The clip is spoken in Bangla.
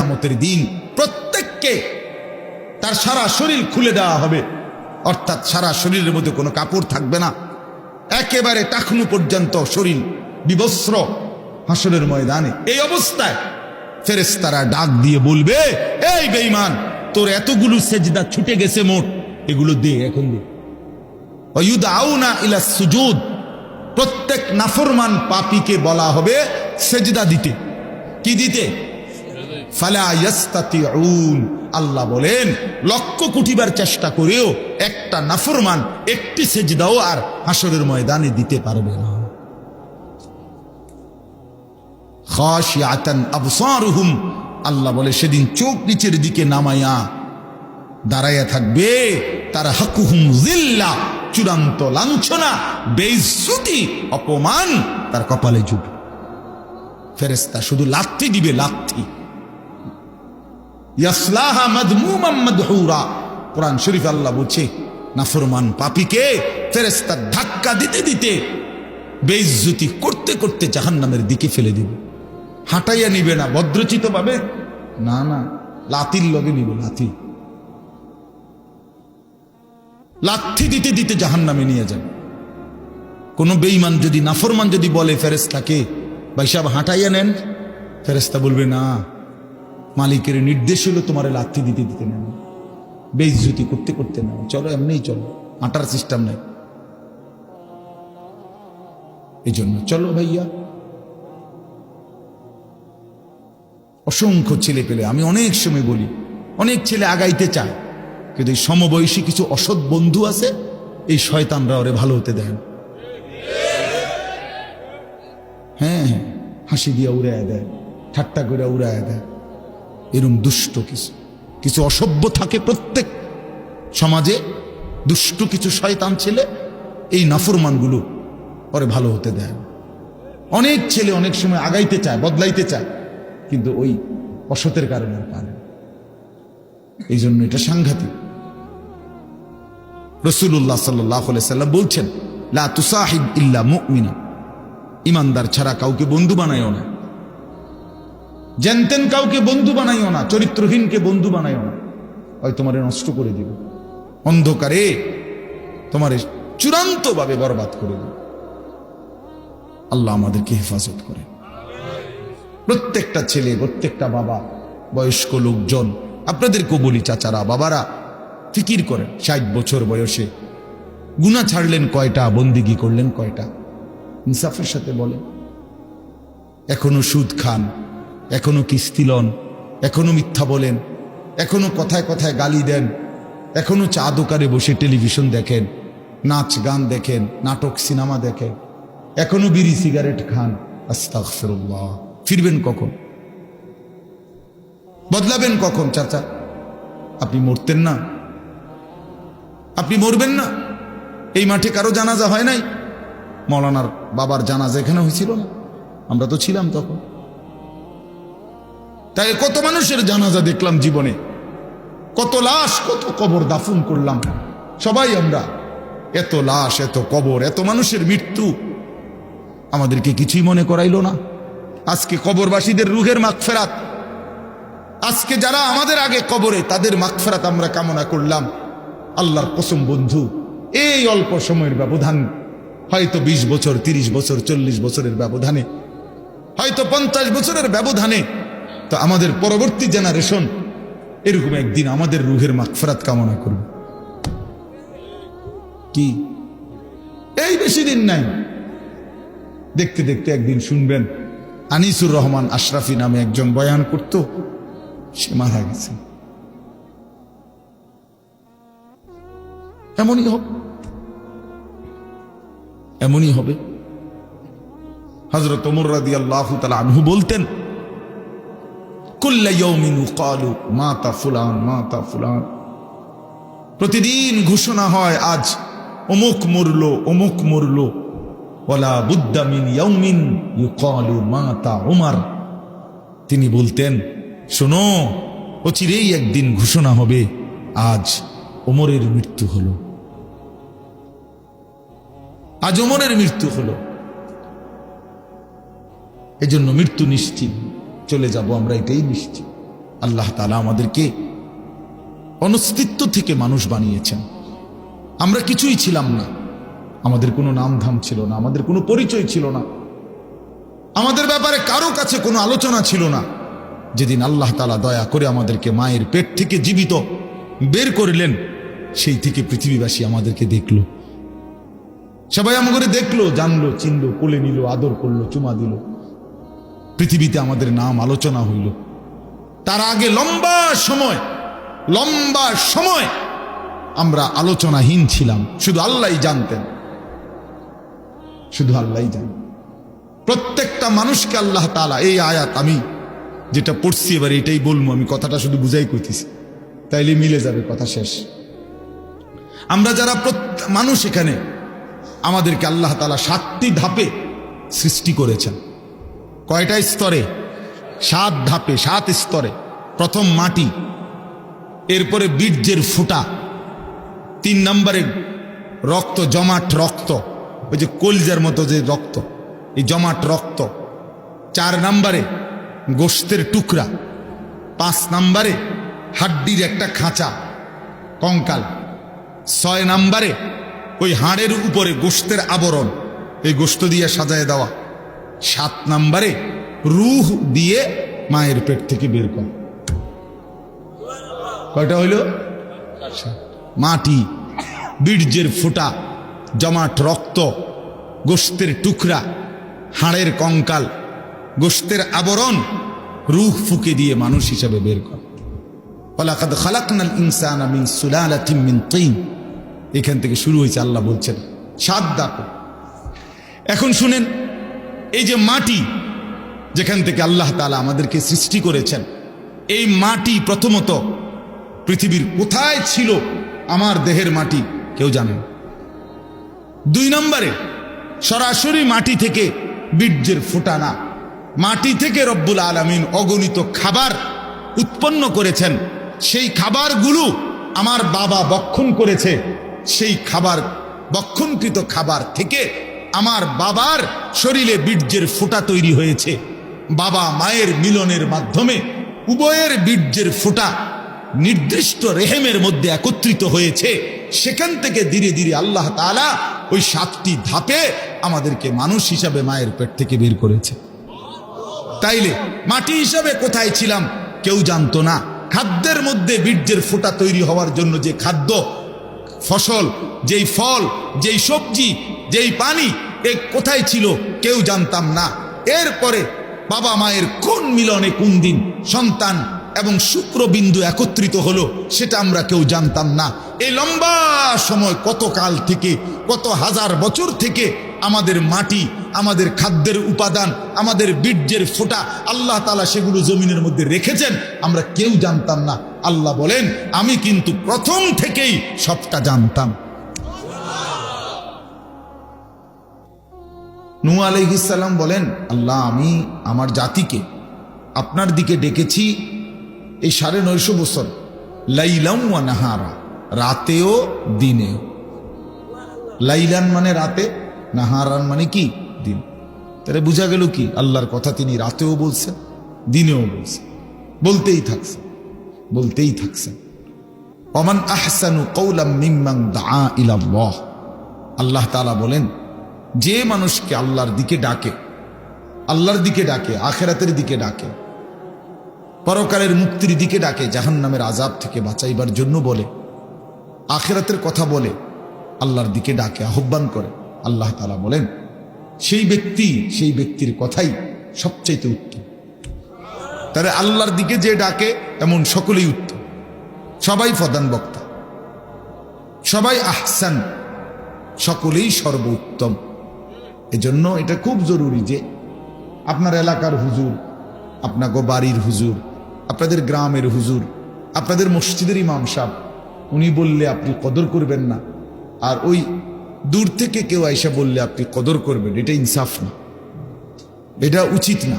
কিয়ামতের দিন প্রত্যেককে তার সারা শরীর খুলে দেওয়া হবে, অর্থাৎ সারা শরীরের মধ্যে কোনো কাপড় থাকবে না, একেবারে টাকনু পর্যন্ত শরীর বিবস্ত্র হাসরের ময়দানে। এই অবস্থায় ফেরেশতারা ডাক দিয়ে বলবে, এই বেঈমান, তোর এতগুলো সেজদা ছুটে গেছে মোট, এগুলো দে, এখন দে। ওয়ায়ুদআউনা ইলা সুজুদ, প্রত্যেক নাফরমান পাপীকে বলা হবে সেজদা দিতে। কি দিতে? ফালা ইয়াস্তাতিউন। আল্লাহ বলেন, লক্ষ কোটিবার চেষ্টা করেও একটা নাফরমান একটি সেজদাও আর হাসরের ময়দানে দিতে পারবে না। খাশিয়াতান আবসারুহুম, আল্লাহ বলে সেদিন চোখ নিচের দিকে নামায়া দাঁড়াইয়া থাকবে, তার হাকুহুম জিল্লা, চূড়ান্ত লাঞ্ছনা, বেইজ্জতি, অপমান তার কপালে জুটবে। ফেরেশতা শুধু লাথি দিবে, লাথি। ইয়াসলাহা মাদমুমান মাদহুরা, কোরআন শরীফ আল্লাহ বলছে নাফরমান পাপীকে ফেরেশতা ধাক্কা দিতে দিতে বেইজ্জতি করতে করতে জাহান্নামের দিকে ফেলে দিবে। হাঁটাইয়া নিবে না ভদ্রচিত ভাবে, না না, লাথির লগে নিবে, লাথি। লাথি দিতে দিতে জাহান্নামে নিয়ে যাবে। কোন বেঈমান যদি, নাফরমান যদি বলে ফেরেশতাকে, ভাই সাহেব হাঁটাইয়া নেন, ফেরেশতা বলবে না, মালিকের নির্দেশ হলো তোমার লাথি দিতে দিতে নেন, বেইজ্জতি করতে করতে নেন, চলো এমনিই চলো, হাঁটার সিস্টেম নাই। এই জন্য চলো ভাইয়া। অসংখ্য ছেলে পেলে, আমি অনেক সময় বলি, অনেক ছেলে আগাইতে চায়, কিন্তু এই সমবয়সী কিছু অসৎ বন্ধু আছে, এই শয়তানরা ওরে ভালো হতে দেয়। হ্যাঁ হ্যাঁ, হাসি দিয়া উড়াইয়া দেয়, ঠাট্টা করে উড়াইয়া দেয়। এরকম দুষ্ট কিছু কিছু অসভ্য থাকে প্রত্যেক সমাজে, দুষ্ট কিছু শয়তান ছেলে, এই নাফরমানগুলো ওরে ভালো হতে দেয়। অনেক ছেলে অনেক সময় আগাইতে চায়, বদলাইতে চায়, কিন্তু ওই অসতের কারণে পারে। এই জন্য এটা সাংঘাতিক। রাসূলুল্লাহ সাল্লাল্লাহু আলাইহি সাল্লাম বলছেন, লা তুসাহিব ইল্লা মুমিনা, ইমানদার ছাড়া কাউকে বন্ধু বানাইও না। জানতেন কাউকে বন্ধু বানাইও না, চরিত্রহীনকে বন্ধু বানাইও না, হয় তোমারে নষ্ট করে দিবে, অন্ধকারে তোমারে চূড়ান্ত ভাবে বরবাদ করে দিবে। আল্লাহ আমাদেরকে হেফাজত করে। প্রত্যেকটা ছেলে, প্রত্যেকটা বাবা, বয়স্ক লোকজন, আপনাদেরকেও বলি, চাচারা, বাবারা, ফিকির করেন। 60 বছর বয়সে গুনাহ ছাড়লেন কয়টা, বন্দিগি করলেন কয়টা? ইনসাফের সাথে বলেন। এখনো সুদ খান, এখনো কিস্তি লন, এখনো মিথ্যা বলেন, এখনো কথায় কথায় গালি দেন, এখনো চা দোকানে বসে টেলিভিশন দেখেন, নাচ গান দেখেন, নাটক সিনেমা দেখেন, এখনো বিড়ি সিগারেট খান। আস্তাগফিরুল্লাহ। ফিরবেন কখন? বদলাবেন কখন? চাচা, আপনি মরতেন না? আপনি মরবেন না? এই মাঠে কারো জানাজা হয় নাই? মৌলানার বাবার জানাজা এখানে হয়েছিল না? আমরা তো ছিলাম তখন। তাই কত মানুষের জানাজা দেখলাম জীবনে, কত লাশ, কত কবর দাফন করলাম সবাই আমরা। এত লাশ, এত কবর, এত মানুষের মৃত্যু আমাদেরকে কিছুই মনে করাইল না। আজকে কবরবাসীদের রুহের মাগফিরাত, আজকে যারা আমাদের আগে কবরে, তাদের মাগফিরাত আমরা কামনা করলাম। আল্লাহর কসম বন্ধু, এই অল্প সময়ের ব্যবধান, হয়তো 20 বছর, 30 বছর, 40 বছরের ব্যবধানে, হয়তো 50 বছরের ব্যবধানে, তো আমাদের পরবর্তী জেনারেশন এরকম একদিন আমাদের রুহের মাগফিরাত কামনা করবে। কি এই বেশি দিন নাই, দেখতে দেখতে একদিন শুনবেন আনিসুর রহমান আশরাফি নামে একজন বয়ান করত, সে মারা গেছে। এমনই হবে, এমনই হবে। হযরত ওমর রাদিয়াল্লাহু তাআলা আনহু বলতেন, কুল্লা ইয়াউমিন ক্বালু মাতা ফুলান, মাতা ফুলান। প্রতিদিন ঘোষণা হয় আজ অমুক মরলো, অমুক মরলো। ওয়ালা বুদ্দা মিন ইয়াউমিন ইউকালু মাতা উমর। তিনি বলতেন, শোনো, অচিরেই একদিন ঘোষণা হবে আজ ওমরের মৃত্যু হলো, আজ ওমরের মৃত্যু হলো। এজন্য মৃত্যু নিশ্চিত, চলে যাব আমরা, এটাই নিশ্চিত। আল্লাহ তাআলা আমাদেরকে অনস্তিত্ব থেকে মানুষ বানিয়েছেন। আমরা কিছুই ছিলাম না, আমাদের কোনো নামধাম ছিল না, আমাদের কোনো পরিচয় ছিল না, আমাদের ব্যাপারে কারো কাছে কোনো আলোচনা ছিল না। যেদিন আল্লাহ তাআলা দয়া করে আমাদেরকে মায়ের পেট থেকে জীবিত বের করলেন, সেই থেকে পৃথিবীবাসী আমাদেরকে দেখলো, সবাই আমাদের দেখলো, জানলো, চিনলো, কোলে নিল, আদর করলো, চুমা দিল, পৃথিবীতে আমাদের নাম আলোচনা হইল। তার আগে লম্বা সময় আমরা আলোচনাহীন ছিলাম, শুধু আল্লাহই জানতেন, শুধু আল্লাহই জানেন। প্রত্যেকটা মানুষকে আল্লাহ তাআলা, এই আয়াত আমি যেটা পড়ছি এবার এটাই বলবো, আমি কথাটা শুধু বুঝাই কইতেছি, তাইলে মিলে যাবে, কথা শেষ। আমরা যারা মানুষ এখানে, আমাদেরকে আল্লাহ তাআলা 7টি ধাপে সৃষ্টি করেছেন। কয়টা স্তরে? 7 ধাপে, 7 স্তরে। প্রথম মাটি, এরপরে বীর্যের ফুটা, 3 নম্বরে রক্ত, জমাট রক্ত, ওই যে কলজার মতো যে রক্ত, এই জমাট রক্ত। 4 নম্বরে গোশতের টুকরা। 5 নম্বরে হাড্ডির একটা খাঁচা, কঙ্কাল। 6 নম্বরে ওই হাড়ের উপরে গোশতের আবরণ, এই গোশত দিয়ে সাজায় দেওয়া। 7 নম্বরে রূহ দিয়ে মায়ের পেট থেকে বের করা। কয়টা হইল? মাটি, বীর্যের ফুটা, জমাট রক্ত, গোশতের টুকরা, হাড়ের কঙ্কাল, গোশতের আবরণ, রূহ ফুঁকে দিয়ে মানুষ হিসাবে বের করা। ওয়ালাকাদ খালাকনাল ইনসানা মিন সুলালাতিন মিন তিন। এখান থেকে শুরু হয়েছে, আল্লাহ বলছেন 7 ধাপ। এখন শুনেন, এই যে মাটি যেখান থেকে আল্লাহ তাআলা আমাদেরকে সৃষ্টি করেছেন, এই মাটি প্রথমত পৃথিবীর কোথায় ছিল? আমার দেহের মাটি কেউ জানেন? 2 নম্বরে সরাসরি মাটি থেকে বীর্যের ফোঁটা না, মাটি থেকে রব্বুল আলামিন অগণিত খাবার উৎপন্ন করেছেন। সেই খাবারগুলো আমার বাবা বক্ষণ করেছে, সেই খাবার, বক্ষণকৃত খাবার থেকে আমার বাবার শরীরে বীর্যের ফোঁটা তৈরি হয়েছে। বাবা মায়ের মিলনের মাধ্যমে উভয়ের বীর্যের ফোঁটা নির্দিষ্ট রেহেমের মধ্যে একত্রিত হয়েছে। সেখান থেকে ধীরে ধীরে আল্লাহ তাআলা ওই 7টি ধাপে আমাদেরকে মানুষ হিসাবে মায়ের পেট থেকে বের করেছে। তাইলে মাটি হিসাবে কোথায় ছিলাম কেউ জানতো না। খাদ্যের মধ্যে বীর্যের ফোঁটা তৈরি হওয়ার জন্য যে খাদ্য, ফসল, যেই ফল, যেই সবজি, যেই পানি, এ কোথায় ছিল কেউ জানতাম না। এরপরে বাবা মায়ের কোন মিলনে কোন দিন সন্তান এবং শুক্রবিন্দু একত্রিত হলো সেটা আমরা কেউ জানতাম না। এই লম্বা সময়, কত কাল থেকে, কত হাজার বছর থেকে আমাদের মাটি, আমাদের খাদ্যের উপাদান, আমাদের বীর্যের ফোঁটা আল্লাহ তাআলা সেগুলো জমিনের মধ্যে রেখেছেন, আমরা কেউ জানতাম না। আল্লাহ বলেন, আমি কিন্তু প্রথম থেকেই সবটা জানতাম। নূহ আলাইহিস সালাম বলেন, আল্লাহ, আমি আমার জাতিকে আপনার দিকে ডেকেছি এই 950 বছর, লাইলাম ওয়া নাহারা, রাতেও দিনেও। লাইলান মানে রাতে, নাহারান মানে কি? দিন। তাহলে বোঝা গেল কি, আল্লাহর কথা তিনি রাতেও বলছেন, দিনেও বলছেন, বলতেই থাকছেন, বলতেই থাকছেন। ওমান আহসানু কওলাম মিম্মান দাআ ইলাল্লাহ। আল্লাহ তাআলা বলেন, যে মানুষকে আল্লাহর দিকে ডাকে, আল্লাহর দিকে ডাকে, আখিরাতের দিকে ডাকে, পরকালের মুক্তির দিকে ডাকে, জাহান্নামের আযাব থেকে বাঁচাইবার জন্য বলে, আখিরাতের কথা বলে, আল্লাহর দিকে ডাকে, আহ্বান করে, আল্লাহ তাআলা বলেন সেই ব্যক্তির কথাই সবচাইতে উত্তম। তাহলে আল্লাহর দিকে যে ডাকে এমন সকলেই উত্তম, সবাই প্রধান বক্তা, সবাই আহসান, সকলেই সর্বোত্তম। এজন্য এটা খুব জরুরি যে আপনার এলাকার হুজুর, আপনাকে বাড়ির হুজুর, আপনাদের গ্রামের হুজুর, আপনাদের মসজিদের ইমাম সাহেব, উনি বললে আপনি কদর করবেন না, আর ওই দূর থেকে কেউ আইসা বললে আপনি কদর করবেন, এটা ইনসাফ না, এটা উচিত না।